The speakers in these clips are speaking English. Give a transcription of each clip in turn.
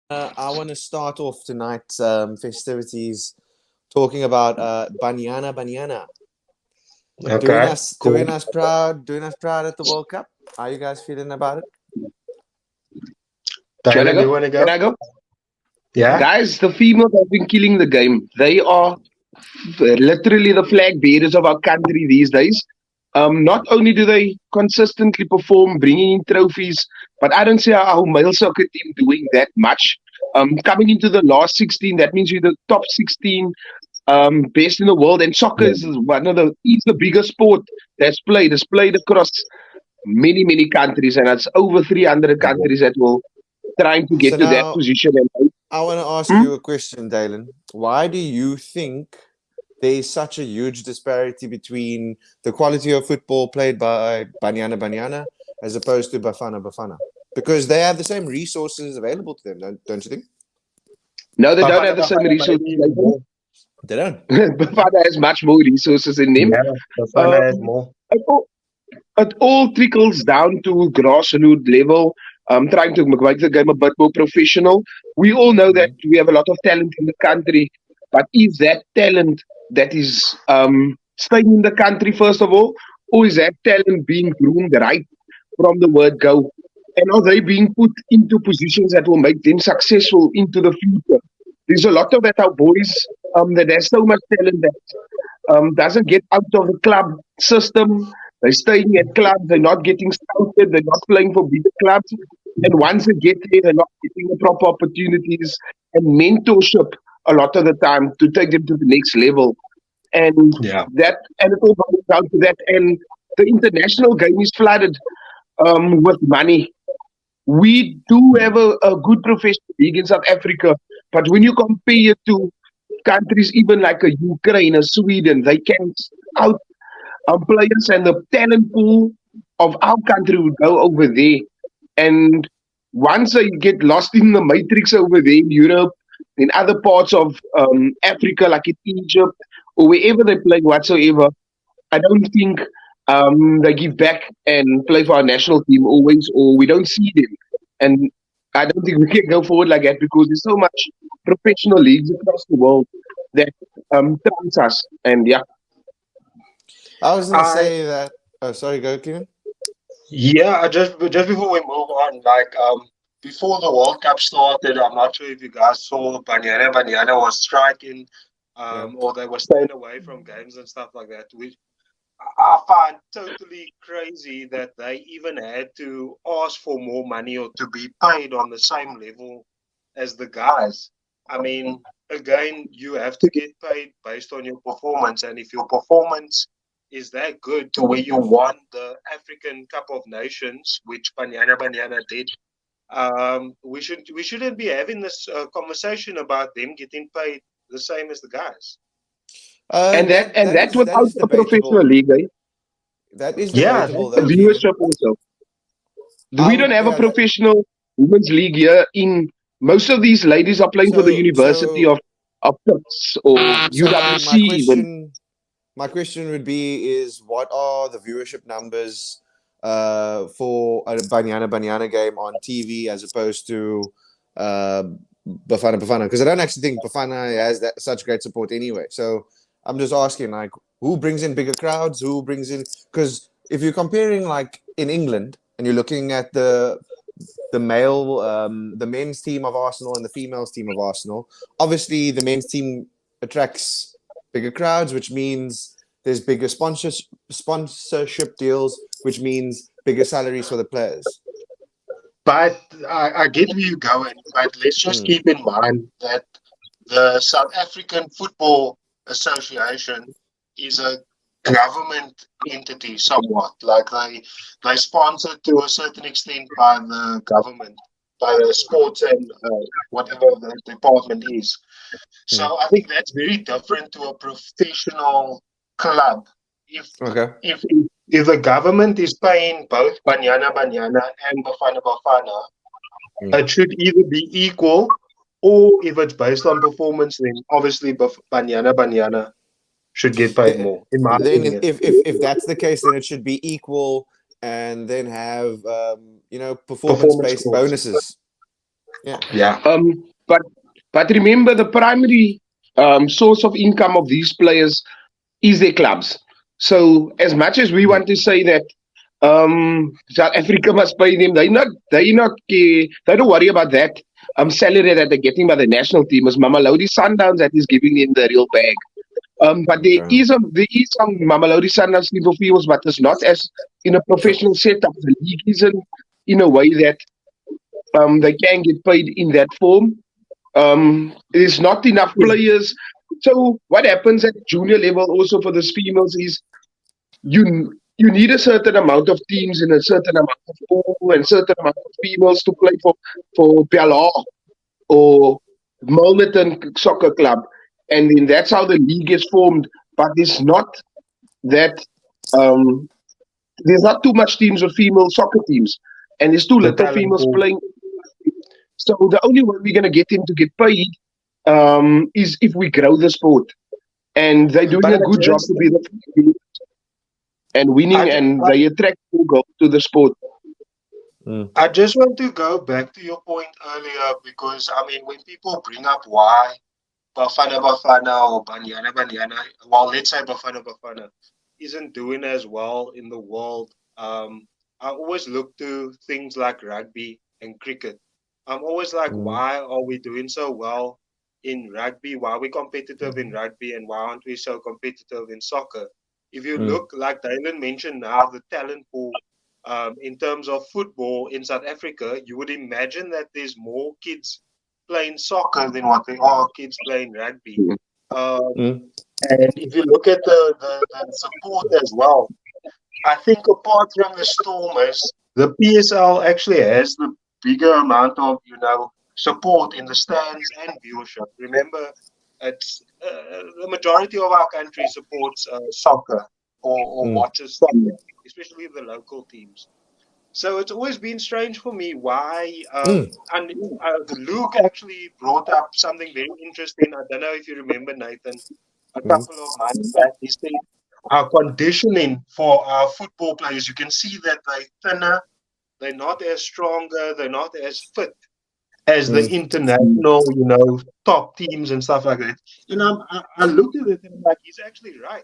I want to start off tonight's festivities talking about Banyana. Okay, cool. Doing us proud at the World Cup. How you guys feeling about it? Shall I Dylan, go? you want to Can go? I go? Yeah? Guys, the females have been killing the game. They are literally the flag bearers of our country these days. Not only do they consistently perform, bringing in trophies, but I don't see our male soccer team doing that much. Coming into the last 16, that means we're the top 16 best in the world. And soccer is the biggest sport that's played. It's played across many countries, and it's over 300 countries that will trying to So get to that now position. And I want to ask hmm? you a question, Dalen. Why do you think there is such a huge disparity between the quality of football played by Banyana as opposed to Bafana? Because they have the same resources available to them, don't you think? No, they don't Bafana have the same Bafana resources. maybe is more. They don't. Bafana has much more resources in them. Yeah, Bafana has Um, more. it, all, it all trickles down to grassroots level. Trying to make the game a bit more professional. We all know that Mm. we have a lot of talent in the country, but is that talent that is staying in the country first of all, or is that talent being groomed right from the word go? And are they being put into positions that will make them successful into the future? There's a lot of that our boys that there's so much talent that doesn't get out of the club system. They're staying at clubs, they're not getting scouted, they're not playing for bigger clubs. And once they get there, they're not getting the proper opportunities and mentorship a lot of the time to take them to the next level. And Yeah. it all boils down to that. And the international game is flooded with money. We do have a good professional league in South Africa, but when you compare it to countries even like a Ukraine or Sweden, they can out players, and the talent pool of our country would go over there. And once they get lost in the matrix over there in Europe, in other parts of Africa, like in Egypt or wherever they play whatsoever, I don't think they give back and play for our national team always, or we don't see them. And I don't think we can go forward like that because there's so much professional leagues across the world that trumps us. And yeah, I was gonna I say that. Oh, sorry, go, Kevin. yeah, just before we move on, before the World Cup started, I'm not sure if you guys saw Banyana was striking, Yeah. or they were staying away from games and stuff like that, which I find totally crazy that they even had to ask for more money or to be paid on the same level as the guys. I mean, again, you have to get paid based on your performance, and if your performance is that good to where you won the African Cup of Nations, which Banyana did, we shouldn't be having this conversation about them getting paid the same as the guys. and that That without is a professional debatable. league, eh? That is Yeah, debatable, that's The though, it. Keenan. viewership also. I We don't would, have a yeah. That, professional women's league here. In most of these ladies are playing for the so, University so, of Tuks or so UWC even. my question would be: is what are the viewership numbers for a Banyana game on TV as opposed to uh, Bafana? Because I don't actually think Bafana has that such great support anyway. So I'm just asking, like, who brings in bigger crowds? Who brings in? Because if you're comparing, like in England, and you're looking at the men's team of Arsenal and the females team of Arsenal. Obviously, the men's team attracts bigger crowds, which means there's bigger sponsorship deals, which means bigger salaries for the players. But I get where you're going, but let's just Mm. keep in mind that the South African Football Association is a government entity somewhat. Like they sponsored to a certain extent by the government, by the sports and whatever the department is. Mm. So I think that's very different to a professional club. If Okay. if if the government is paying both Banyana and Bafana, Mm. it should either be equal, or if it's based on performance, then obviously Banyana should get paid Th- more, in my Then, opinion. if that's the case, then it should be equal, and then have performance Performance based clause. bonuses. Yeah. Yeah. But remember, the primary source of income of these players is their clubs. So as much as we Mm. want to say that South Africa must pay them, they don't worry about that salary that they're getting by the national team. It's Mamelodi Sundowns that is giving them the real bag. But Okay. there is some Mamelodi Sundowns team of fields, but it's not as in a professional setup. The league isn't in a way that they can get paid in that form. There's not enough players. So what happens at junior level also for the females is you need a certain amount of teams and a certain amount of pool and certain amount of females to play for Piala or Milnerton Soccer Club, and then that's how the league is formed. But it's not that um, there's not too much teams of female soccer teams, and there's too The little talent females pool. playing. So the only way we're gonna get them to get paid is if we grow the sport, and they're doing But a good job to be the and winning, and I, they attract more goals to the sport. Mm. I just want to go back to your point earlier because I mean when people bring up why Bafana Bafana or Banyana Banyana, well let's say Bafana Bafana isn't doing as well in the world. I always look to things like rugby and cricket. I'm always like, Mm. why are we doing so well in rugby? Why are we competitive in rugby and why aren't we so competitive in soccer? If you Mm. look, like Dylan mentioned now, the talent pool in terms of football in South Africa, you would imagine that there's more kids playing soccer than what there are kids playing rugby. Um, Mm. and if you look at the support as well, I think apart from the Stormers, the PSL actually has the bigger amount of support in the stands and viewership. Remember, it's the majority of our country supports soccer or Mm. watches soccer, especially the local teams. So it's always been strange for me why. Mm. And Luke actually brought up something very interesting. I don't know if you remember, Nathan, a Mm. couple of months back. He said our conditioning for our football players, you can see that they're thinner, they're not as stronger, they're not as fit as the Mm. international, top teams and stuff like that. And I looked at it and I'm like, he's actually right.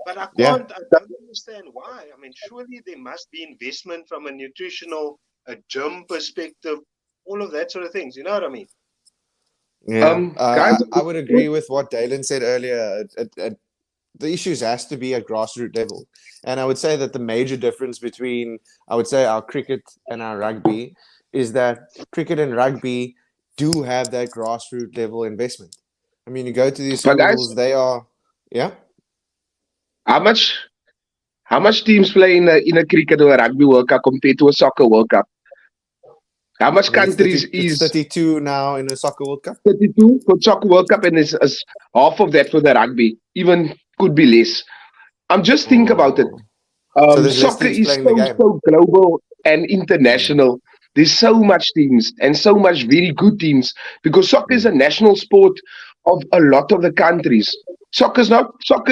But Yeah. I don't understand why. I mean, surely there must be investment from a nutritional, a gym perspective, all of that sort of things. You know what I mean? Yeah. Guys, I would agree with what Dalen said earlier. The issues has to be at grassroots level. And I would say that the major difference between, I would say, our cricket and our rugby is that cricket and rugby do have that grassroots level investment. I mean, you go to these but guys, schools, they are, yeah. how much teams play in a cricket or a rugby World Cup compared to a soccer World Cup? How I much mean, countries it's is 32 now in a soccer World Cup. 32 for soccer World Cup, and is half of that for the rugby? Even could be less. Just think about it. Oh. So there's less Soccer teams is playing the game. so global and Mm. international. There's so much teams and so much very good teams because soccer is Mm. a national sport of a lot of the countries. Soccer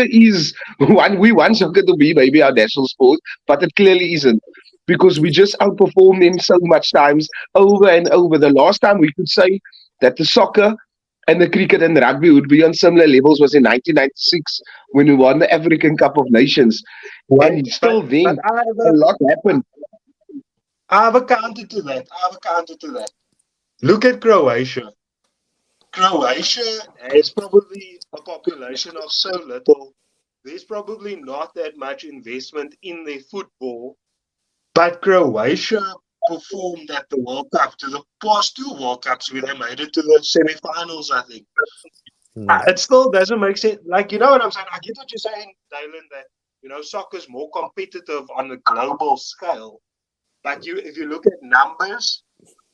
is one we want soccer to be maybe our national sport, but it clearly isn't because we just outperform them so much times over and over. The last time we could say that the soccer and the cricket and rugby would be on similar levels was in 1996 when we won the African Cup of Nations, Wait, and still but then a lot happened. I have a counter to that. I have a counter to that. Look at Croatia. Croatia has probably a population of so little. There's probably not that much investment in their football, but Croatia performed at the World Cup to the past two World Cups where they made it to the semi-finals, I think. Mm. It still doesn't make sense. Like, you know what I'm saying? I get what you're saying, Dylan, that, soccer is more competitive on a global scale. But if you look at numbers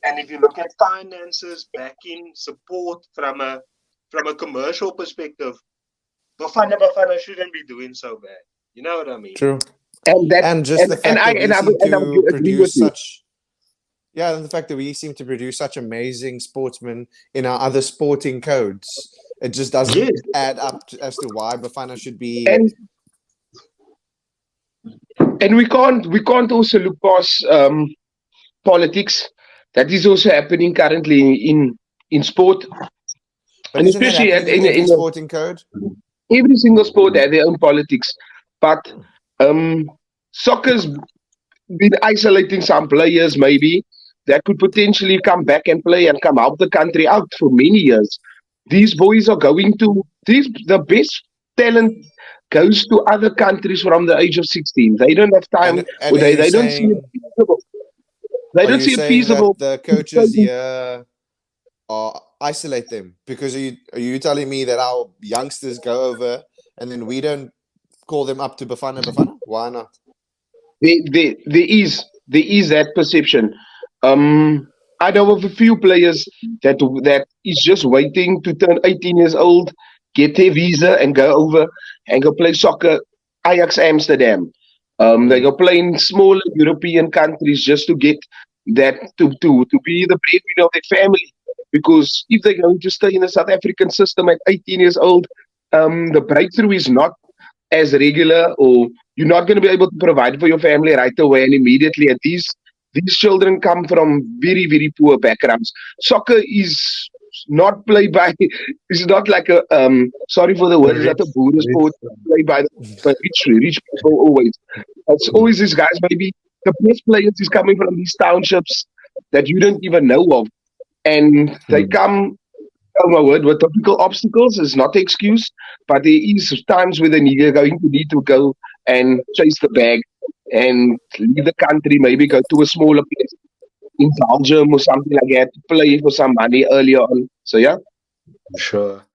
and if you look at finances, backing, support from a commercial perspective, Bafana shouldn't be doing so bad. You know what I mean? True. And that And just the fact that we seem and I to agree with produce you. such, yeah, and the fact that we seem to produce such amazing sportsmen in our other sporting codes, it just doesn't Yes. add up as to why Bafana should be. And we can't also look past politics. That is also happening currently in sport, But and isn't that especially happening in every sporting code? every single sport has their own politics. But Hmm. soccer's been isolating some players maybe that could potentially come back and play and come out the country out for many years. These boys are going to these the best talent goes to other countries from the age of 16. They don't have time, And or they don't see it feasible. They are don't you see it saying that feasible the to coaches stay. here isolate them? Because are you telling me that our youngsters go over and then we don't call them up to Bafana? Why not? There is that perception. I know of a few players that is just waiting to turn 18 years old, get their visa, and go over and go play soccer. Ajax Amsterdam. They Mm, go play in smaller European countries just to get that to be the breadwinner of their family. Because if they're going to stay in the South African system at 18 years old, the breakthrough is not as regular, or you're not going to be able to provide for your family right away and immediately. And these children come from very very poor backgrounds. Soccer is not played by it's not like a sorry for the The word, it's not rich, a Buddha rich. sport played by the rich people always. It's mm, always these guys. Maybe the best players is coming from these townships that you don't even know of, and they Mm. come, oh my word, with typical obstacles is not the excuse, but there is times where they're going to need to go and chase the bag and leave the country, maybe go to a smaller place in Belgium or something like that, to play for some money earlier on. So yeah, Sure.